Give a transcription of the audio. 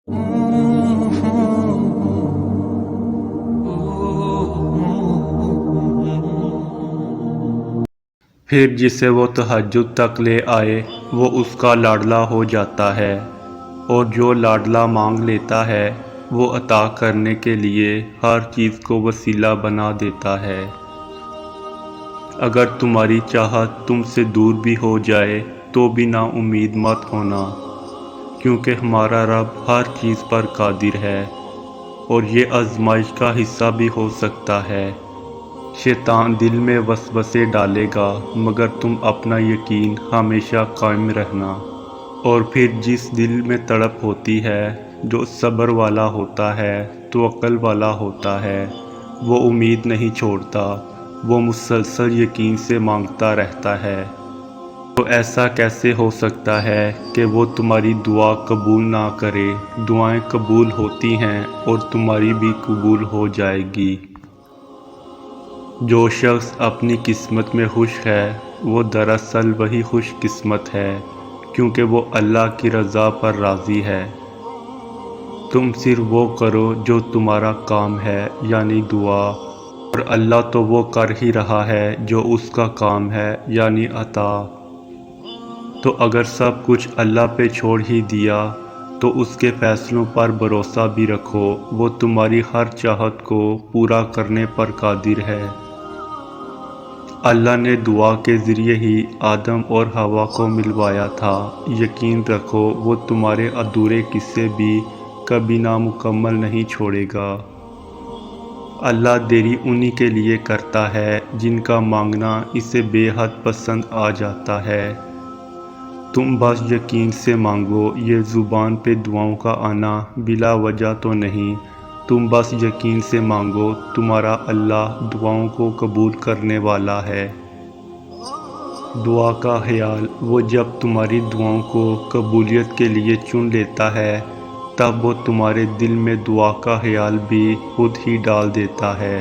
پھر جسے وہ تہجد تک لے آئے وہ اس کا لاڈلا ہو جاتا ہے، اور جو لاڈلا مانگ لیتا ہے وہ عطا کرنے کے لیے ہر چیز کو وسیلہ بنا دیتا ہے۔ اگر تمہاری چاہت تم سے دور بھی ہو جائے تو بھی نا امید مت ہونا، کیونکہ ہمارا رب ہر چیز پر قادر ہے، اور یہ آزمائش کا حصہ بھی ہو سکتا ہے۔ شیطان دل میں وسوسے ڈالے گا، مگر تم اپنا یقین ہمیشہ قائم رکھنا، اور پھر جس دل میں تڑپ ہوتی ہے، جو صبر والا ہوتا ہے، توکل والا ہوتا ہے، وہ امید نہیں چھوڑتا، وہ مسلسل یقین سے مانگتا رہتا ہے۔ تو ایسا کیسے ہو سکتا ہے کہ وہ تمہاری دعا قبول نہ کرے؟ دعائیں قبول ہوتی ہیں اور تمہاری بھی قبول ہو جائے گی۔ جو شخص اپنی قسمت میں خوش ہے وہ دراصل وہی خوش قسمت ہے، کیونکہ وہ اللہ کی رضا پر راضی ہے۔ تم صرف وہ کرو جو تمہارا کام ہے، یعنی دعا، اور اللہ تو وہ کر ہی رہا ہے جو اس کا کام ہے، یعنی عطا۔ تو اگر سب کچھ اللہ پہ چھوڑ ہی دیا تو اس کے فیصلوں پر بھروسہ بھی رکھو، وہ تمہاری ہر چاہت کو پورا کرنے پر قادر ہے۔ اللہ نے دعا کے ذریعے ہی آدم اور حوا کو ملوایا تھا۔ یقین رکھو وہ تمہارے ادھورے قصے بھی کبھی نامکمل نہیں چھوڑے گا۔ اللہ دیری انہی کے لیے کرتا ہے جن کا مانگنا اسے بے حد پسند آ جاتا ہے۔ تم بس یقین سے مانگو، یہ زبان پہ دعاؤں کا آنا بلا وجہ تو نہیں، تم بس یقین سے مانگو، تمہارا اللہ دعاؤں کو قبول کرنے والا ہے۔ دعا کا خیال وہ جب تمہاری دعاؤں کو قبولیت کے لیے چن لیتا ہے، تب وہ تمہارے دل میں دعا کا خیال بھی خود ہی ڈال دیتا ہے۔